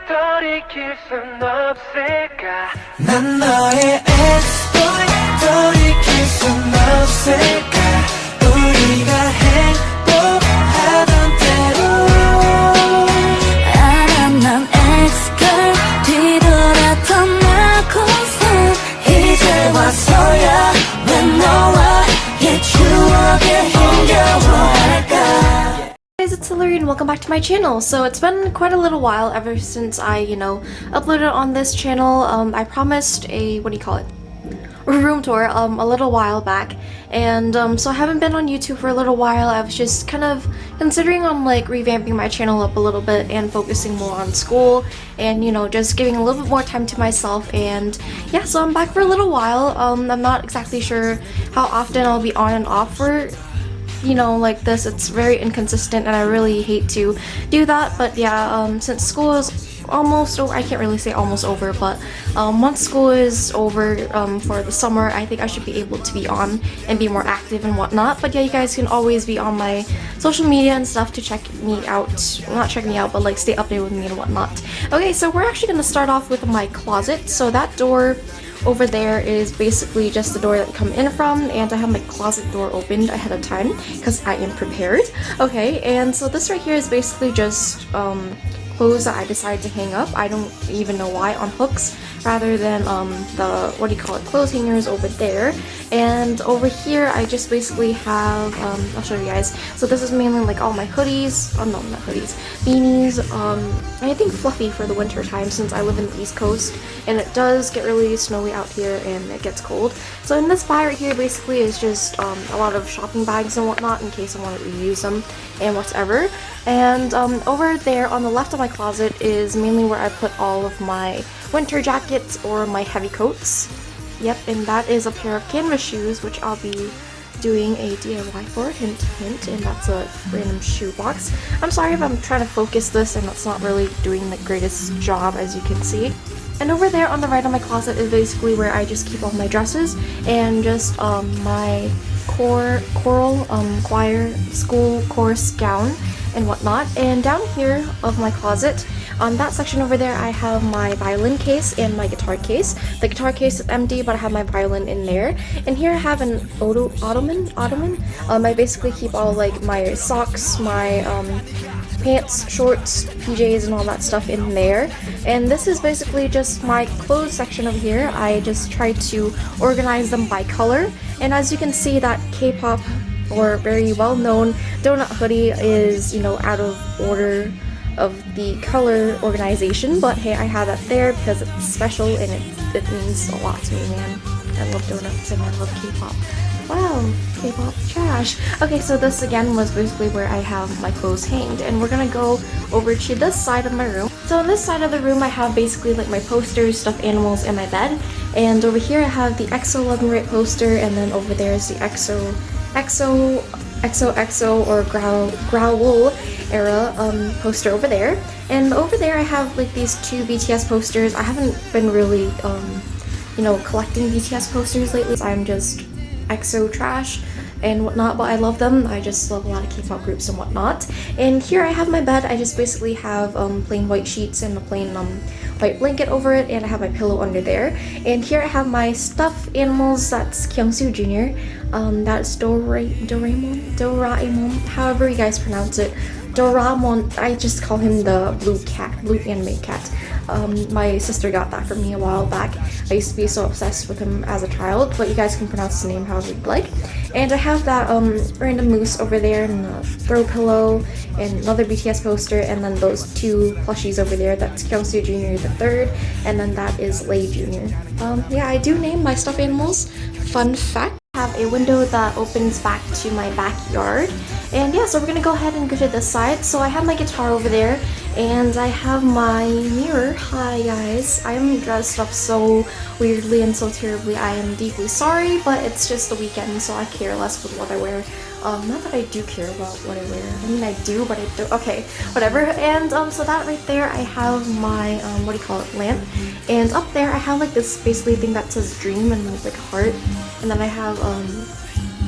돌이킬 순 없을까 난 너의 ex-boy 돌이킬 순 없을까 우리가 행복하던 대로 알아 난 ex-girl 뒤돌았던 나고서 이제 와서야 왜 너와 옛 추억에 힘겨워할까. Hey guys, it's Hillary and welcome back to my channel. So it's been quite a little while ever since I, uploaded on this channel. I promised a, room tour a little while back, and so I haven't been on YouTube for a little while. I was just kind of considering on revamping my channel up a little bit and focusing more on school and just giving a little bit more time to myself. And yeah, so I'm back for a little while. I'm not exactly sure how often I'll be on and off for like this. It's very inconsistent and I really hate to do that, but yeah, since school is almost over, I can't really say almost over, but once school is over for the summer, I think I should be able to be on and be more active and whatnot. But yeah, you guys can always be on my social media and stuff to check me out, not check me out, but stay updated with me and whatnot. Okay, so we're actually going to start off with my closet. So that door over there is basically just the door that you come in from, and I have my closet door opened ahead of time because I am prepared. Okay, and so this right here is basically just clothes that I decided to hang up. I don't even know why, on hooks rather than the clothes hangers over there. And over here I just basically have I'll show you guys. So this is mainly all my hoodies, no, not hoodies, beanies, I think fluffy for the winter time since I live in the East Coast and it does get really snowy out here and it gets cold. So in this pile right here basically is just a lot of shopping bags and whatnot in case I want to reuse them and whatever. And over there on the left of my closet is mainly where I put all of my winter jackets or my heavy coats. Yep, and that is a pair of canvas shoes which I'll be doing a DIY for, hint hint, and that's a random shoe box. I'm sorry if I'm trying to focus this and it's not really doing the greatest job, as you can see. And over there on the right of my closet is basically where I just keep all my dresses and just my choral choir school course gown and whatnot. And down here of my closet, on that section over there, I have my violin case and my guitar case. The guitar case is empty, but I have my violin in there. And here I have an ottoman. I basically keep all my socks, my pants, shorts, PJs, and all that stuff in there. And this is basically just my clothes section over here. I just try to organize them by color. And as you can see, that K-pop or very well-known donut hoodie is, out of order of the color organization, but hey, I have that there because it's special and it means a lot to me, man. I love donuts and I love K-pop. Wow, K-pop trash. Okay, so this again was basically where I have my clothes hanged, and we're gonna go over to this side of my room. So on this side of the room I have basically my posters, stuffed animals, and my bed. And over here I have the XO Love Me Right poster, and then over there is the XOXO or Growl era poster over there. And over there I have these two BTS posters. I haven't been really collecting BTS posters lately. I'm just EXO trash and whatnot, but I love them. I just love a lot of K-pop groups and whatnot. And here I have my bed. I just basically have plain white sheets and a plain white blanket over it, and I have my pillow under there. And here I have my stuffed animals. That's Kyungsu Jr. That's Doraemon, however you guys pronounce it. Doraemon, I just call him the blue anime cat. My sister got that for me a while back. I used to be so obsessed with him as a child, but you guys can pronounce his name however you'd like. And I have that random moose over there, and a throw pillow, and another BTS poster, and then those two plushies over there. That's Kyungsu Jr. the third, and then that is Lay Jr. Yeah, I do name my stuffed animals. Fun fact. I have a window that opens back to my backyard. And yeah, so we're gonna go ahead and go to this side. So I have my guitar over there, and I have my mirror. Hi guys, I am dressed up so weirdly and so terribly. I am deeply sorry, but it's just the weekend, so I care less with what I wear. Not that I do care about what I wear. I mean, I do, but I don't. Okay, whatever. And so that right there, I have my lamp. And up there, I have this basically thing that says dream and a heart. And then I have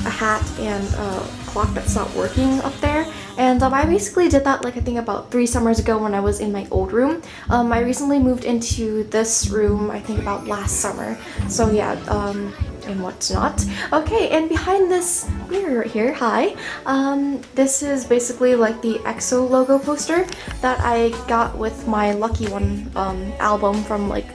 a hat and a clock that's not working up there. And I basically did that like I think about 3 summers ago when I was in my old room. I recently moved into this room I think about last summer. So yeah, and what's not. Okay, and behind this mirror right here, hi, this is basically like the XO logo poster that I got with my Lucky One album from like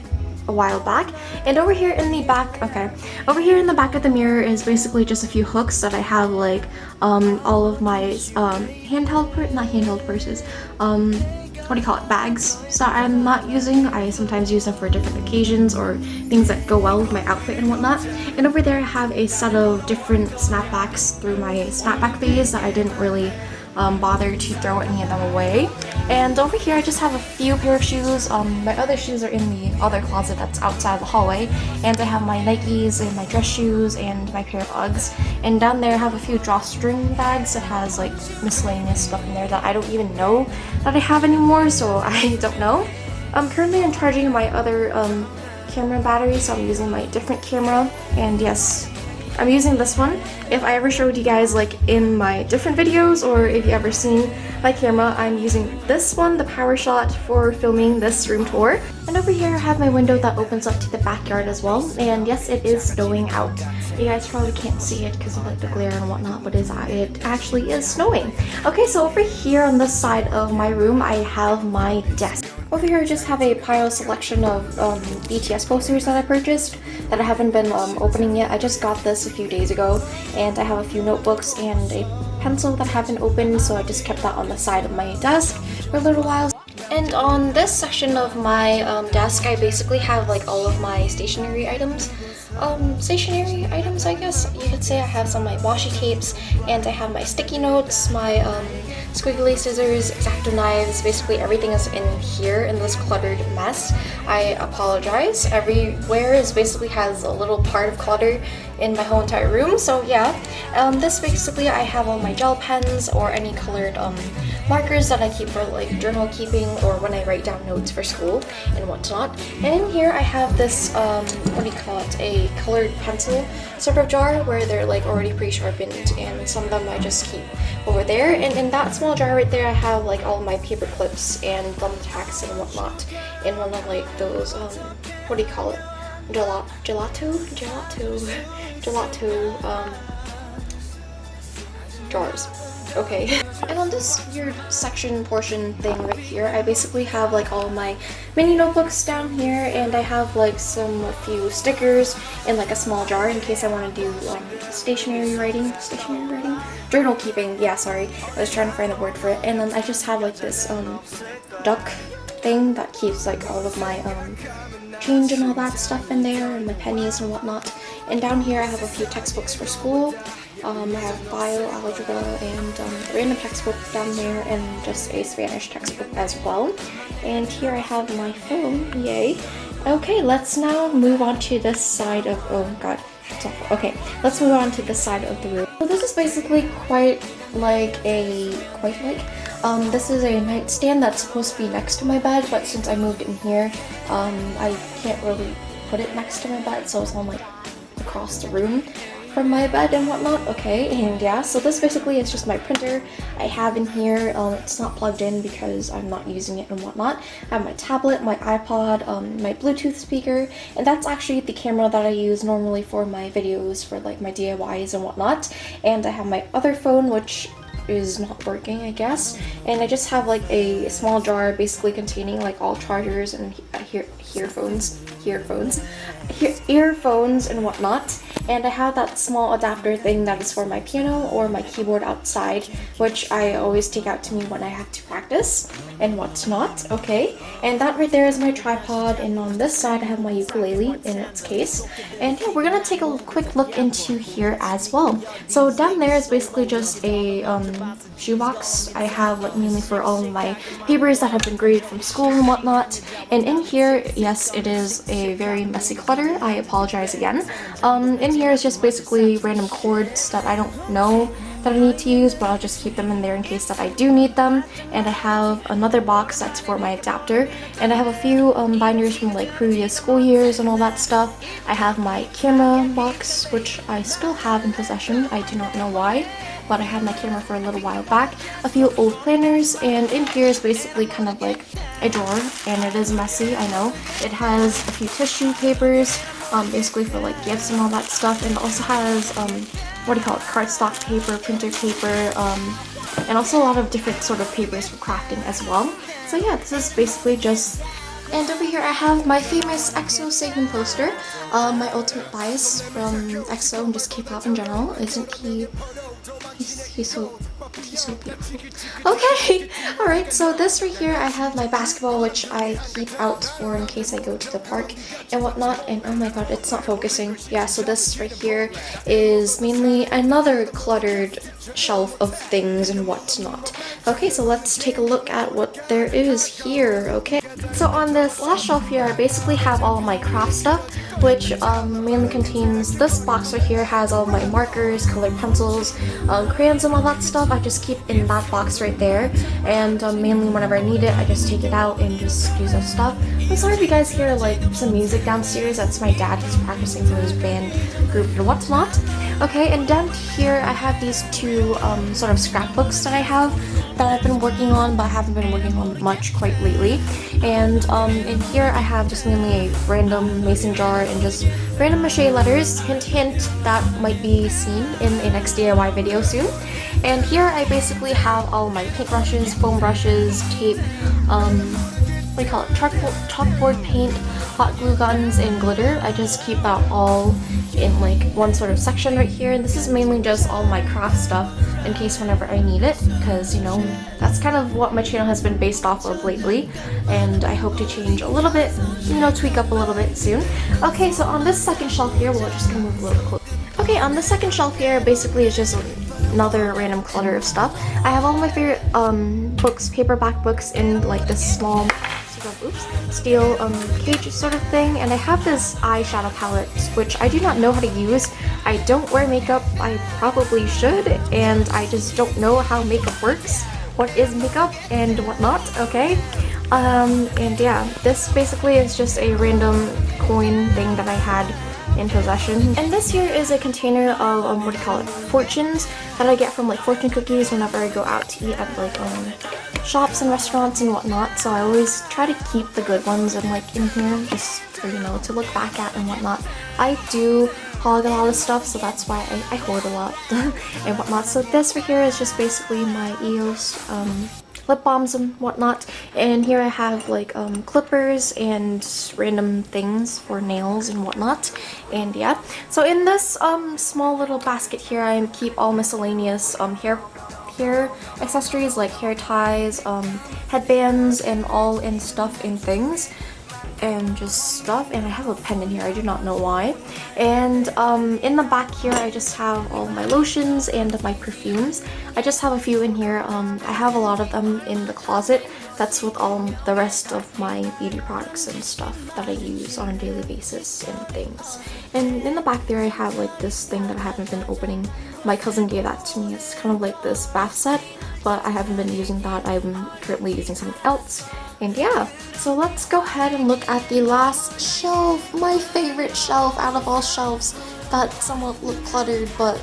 a while back. And over here in the back, okay, over here in the back of the mirror is basically just a few hooks that I have like all of my not handheld purses, what do you call it, bags that I'm not using. I sometimes use them for different occasions or things that go well with my outfit and whatnot. And over there I have a set of different snapbacks through my snapback phase that I didn't really bother to throw any of them away. And over here I just have a few pair of shoes. My other shoes are in the other closet that's outside the hallway, and I have my Nikes and my dress shoes and my pair of Uggs. And down there I have a few drawstring bags that has like miscellaneous stuff in there that I don't even know that I have anymore, so I don't know. Currently I'm charging my other camera battery, so I'm using my different camera, and yes, I'm using this one. If I ever showed you guys like in my different videos, or if you ever seen my camera, I'm using this one, the Power Shot, for filming this room tour. And over here I have my window that opens up to the backyard as well. And yes, it is snowing out. You guys probably can't see it because of like the glare and whatnot, but it actually is snowing. Okay, so over here on this side of my room, I have my desk. Over here I just have a pile selection of BTS posters that I purchased that I haven't been opening yet. I just got this a few days ago, and I have a few notebooks and a pencil that haven't opened, so I just kept that on the side of my desk for a little while. And on this section of my desk, I basically have like all of my stationery items. I guess you could say. I have some of my washi tapes, and I have my sticky notes, my squiggly scissors, X-Acto knives. Basically everything is in here in this cluttered mess. I apologize. Everywhere is basically has a little part of clutter in my whole entire room, so yeah. This basically, I have all my gel pens or any colored markers that I keep for like journal keeping or when I write down notes for school and whatnot. And in here I have this, what do you call it, a colored pencil sort of jar where they're like already pre-sharpened, and some of them I just keep over there. And in that small jar right there I have like all my paper clips and thumbtacks and whatnot in one of like those, what do you call it, gelato jars. Okay. And on this weird section portion thing right here, I basically have like all my mini notebooks down here, and I have like a few stickers in like a small jar in case I want to do stationery writing, journal keeping. Yeah, sorry, I was trying to find the word for it. And then I just have like this duck thing that keeps like all of my change and all that stuff in there, and my pennies and whatnot. And down here I have a few textbooks for school. I have bio, algebra, and a random textbook down there, and just a Spanish textbook as well. And here I have my phone, yay. Okay, let's now move on to this side of, oh god, it's awful. Okay, let's move on to this side of the room. So this is basically this is a nightstand that's supposed to be next to my bed, but since I moved in here, I can't really put it next to my bed, so it's on like across the room from my bed and whatnot. Okay, and yeah, so this basically is just my printer I have in here. It's not plugged in because I'm not using it and whatnot. I have my tablet, my iPod, my Bluetooth speaker, and that's actually the camera that I use normally for my videos, for like my DIYs and whatnot. And I have my other phone, which is not working, I guess, and I just have like a small jar basically containing like all chargers and earphones and whatnot. And I have that small adapter thing that is for my piano or my keyboard outside, which I always take out to me when I have to practice and whatnot. Okay, and that right there is my tripod, and on this side I have my ukulele in its case. And yeah, we're gonna take a quick look into here as well. So down there is basically just a shoebox I have like mainly for all of my papers that have been graded from school and whatnot. And in here, yes, it is a very messy clutter. I apologize again. In here is just basically random cords that I don't know that I need to use, but I'll just keep them in there in case that I do need them. And I have another box that's for my adapter, and I have a few binders from like previous school years and all that stuff. I have my camera box, which I still have in possession. I do not know why, but I had my camera for a little while back. A few old planners, and in here is basically kind of like a drawer, and it is messy, I know. It has a few tissue papers, basically for like gifts and all that stuff, and it also has what do you call it, cardstock paper, printer paper, and also a lot of different sort of papers for crafting as well. So yeah, this is basically just. And over here I have my famous XO segment poster, my ultimate bias from XO and just K-pop in general. Isn't he? He's so beautiful. Okay, alright, so this right here, I have my basketball, which I keep out for in case I go to the park and whatnot. And oh my god, it's not focusing. Yeah, so this right here is mainly another cluttered shelf of things and whatnot. Okay, so let's take a look at what there is here, okay? So on this last shelf here, I basically have all of my craft stuff, which mainly contains this box right here, has all my markers, colored pencils, crayons and all that stuff. I just keep in that box right there, and mainly whenever I need it, I just take it out and just use that stuff. I'm sorry if you guys hear like some music downstairs. That's my dad. He's practicing for his band group and whatnot. Okay, and down here I have these two sort of scrapbooks that I have that I've been working on, but I haven't been working on much quite lately. And in here I have just mainly a random mason jar and just random mache letters. Hint hint, that might be seen in a next DIY video soon. And here I basically have all my paintbrushes, foam brushes, tape, what do you call it, chalkboard paint, hot glue guns, and glitter. I just keep that all in like one sort of section right here. And this is mainly just all my craft stuff in case whenever I need it, because you know, that's kind of what my channel has been based off of lately, and I hope to change a little bit, you know, tweak up a little bit soon. Okay, so on this second shelf here, we'll just kind of move a little closer. Okay, on the second shelf here, basically it's just another random clutter of stuff. I have all my favorite books, paperback books in like this small steel cage sort of thing, and I have this eyeshadow palette which I do not know how to use. I don't wear makeup. I probably should, and I just don't know how makeup works, what is makeup and whatnot. Okay, and yeah, this basically is just a random coin thing that I had in possession. And this here is a container of what do you call it, fortunes that I get from like fortune cookies whenever I go out to eat at like shops and restaurants and whatnot. So I always try to keep the good ones and like in here just for, you know, to look back at and whatnot. I do hog a lot of stuff, so that's why I hoard a lot and whatnot. So this right here is just basically my EOS lip balms and whatnot, and here I have like clippers and random things for nails and whatnot. And yeah, so in this small little basket here, I keep all miscellaneous hair accessories like hair ties, headbands, and all in stuff and things and just stuff. And I have a pen in here, I do not know why. And in the back here I just have all my lotions and my perfumes. I just have a few in here. I have a lot of them in the closet. That's with all the rest of my beauty products and stuff that I use on a daily basis and things. And in the back there I have like this thing that I haven't been opening. My cousin gave that to me. It's kind of like this bath set, but I haven't been using that. I'm currently using something else. And yeah, so let's go ahead and look at the last shelf, my favorite shelf out of all shelves that somewhat look cluttered, but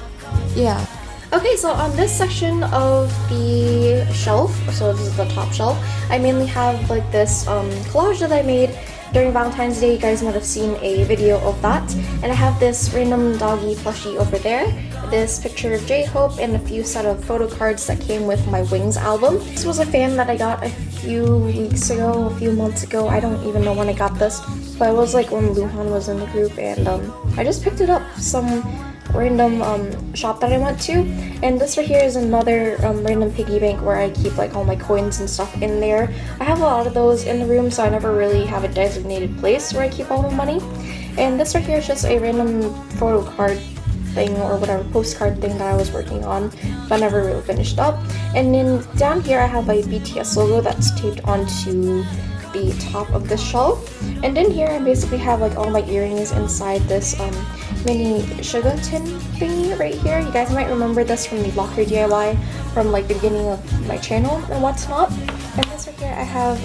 yeah. Okay, so on this section of the shelf, so this is the top shelf, I mainly have like this collage that I made during Valentine's Day. You guys might have seen a video of that. And I have this random doggy plushie over there, this picture of J-Hope, and a few set of photo cards that came with my Wings album. This was a fan that I got a few weeks ago, a few months ago. I don't even know when I got this, but it was like when Luhan was in the group, and I just picked it up some random shop that I went to. And this right here is another random piggy bank where I keep like all my coins and stuff in there. I have a lot of those in the room, so I never really have a designated place where I keep all my money. And this right here is just a random photo card thing or whatever, postcard thing that I was working on, but never really finished up. And then down here I have a BTS logo that's taped onto the top of the shelf. And in here I basically have like all my earrings inside this mini sugar tin thingy right here. You guys might remember this from the locker DIY from like the beginning of my channel and what's not. And this right here I have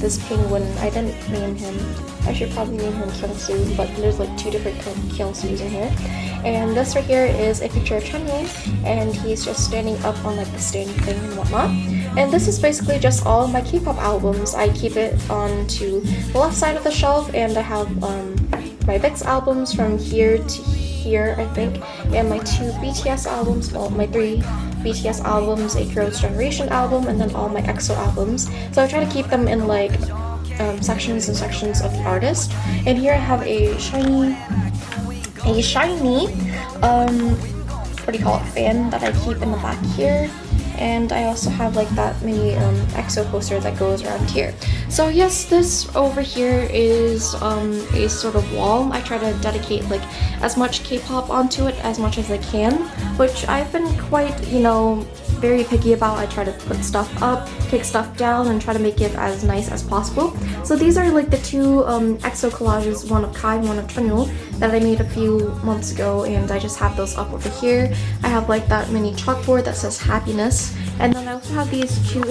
this penguin. I didn't name him. I should probably name him Kyungsu, but there's like 2 different Kyungsus in here. And this right here is a picture of Hunnie, and he's just standing up on like the stand thing and whatnot. And this is basically just all my K-pop albums. I keep it on to the left side of the shelf, and I have my VIX albums from here to here, I think, and my 2 BTS albums, well, my 3 BTS albums, a Girls' Generation album, and then all my EXO albums. So I try to keep them in like sections and sections of the artist. And here I have a shiny what do you call it, fan that I keep in the back here. And I also have like that mini EXO poster that goes around here. So yes, this over here is a sort of wall. I try to dedicate like as much K-pop onto it as much as I can, which I've been quite, you know, very picky about. I try to put stuff up, take stuff down, and try to make it as nice as possible. So these are like the 2 EXO collages, one of Kai and one of Chunyo, that I made a few months ago, and I just have those up over here. I have like that mini chalkboard that says happiness, and then I also have these 2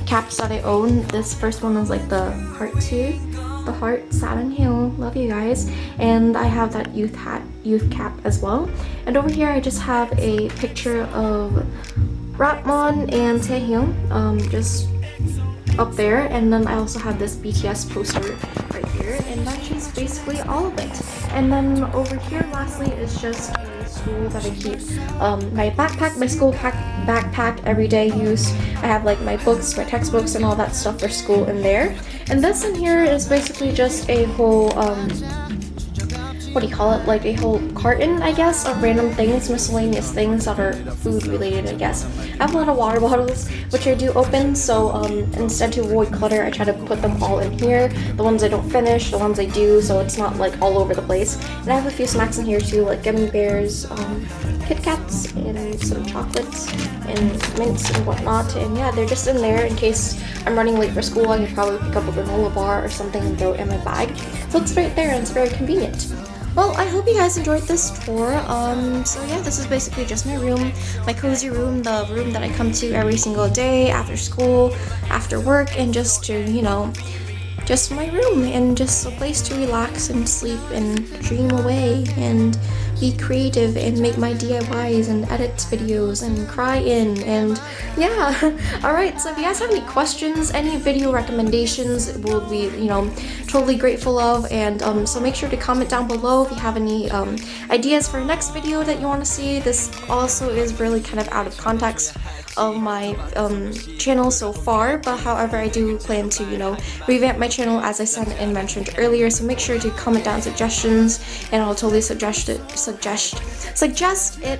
caps that I own. This first one is like the heart 2, the heart, Saturn Hill, love you guys. And I have that youth cap as well. And over here I just have a picture of Rapmon and Taehyung just up there, and then I also have this BTS poster right here, and that's just basically all of it. And then over here lastly is just a school that I keep my backpack, my school backpack, everyday use. I have like my books, my textbooks, and all that stuff for school in there. And this in here is basically just a whole what do you call it, like a whole carton, I guess, of random things, miscellaneous things that are food related, I guess. I have a lot of water bottles, which I do open, so instead to avoid clutter, I try to put them all in here. The ones I don't finish, the ones I do, so it's not like all over the place. And I have a few snacks in here too, like gummy bears, Kit Kats, and some chocolates, and mints and whatnot. And yeah, they're just in there in case I'm running late for school. I can probably pick up a granola bar or something and throw it in my bag. So it's right there, and it's very convenient. Well, I hope you guys enjoyed this tour. So yeah, this is basically just my room, my cozy room, the room that I come to every single day after school, after work, and just to, you know, just my room, and just a place to relax and sleep and dream away and be creative and make my DIYs and edit videos and cry in, and yeah. Alright, so if you guys have any questions, any video recommendations, we'll be, you know, totally grateful of. And so make sure to comment down below if you have any ideas for next video that you want to see. This also is really kind of out of context of my channel so far, but however I do plan to, you know, revamp my channel as I said and mentioned earlier. So make sure to comment down suggestions, and I'll totally suggest it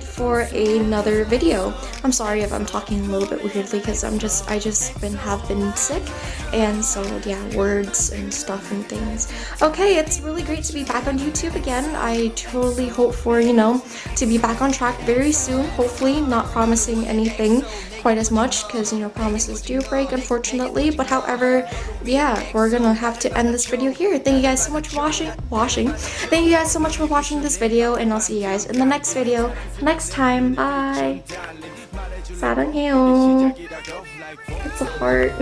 for another video. I'm sorry if I'm talking a little bit weirdly, because I just have been sick, and so yeah, words and stuff and things. Okay, it's really great to be back on YouTube again. I totally hope for, you know, to be back on track very soon, hopefully. Not promising anything quite as much, because, you know, promises do break, unfortunately. But however, yeah, we're gonna have to end this video here. Thank you guys so much for watching. Thank you guys so much for watching this video, and I'll see you guys in the next video next time. Bye. 사랑해요. It's a heart.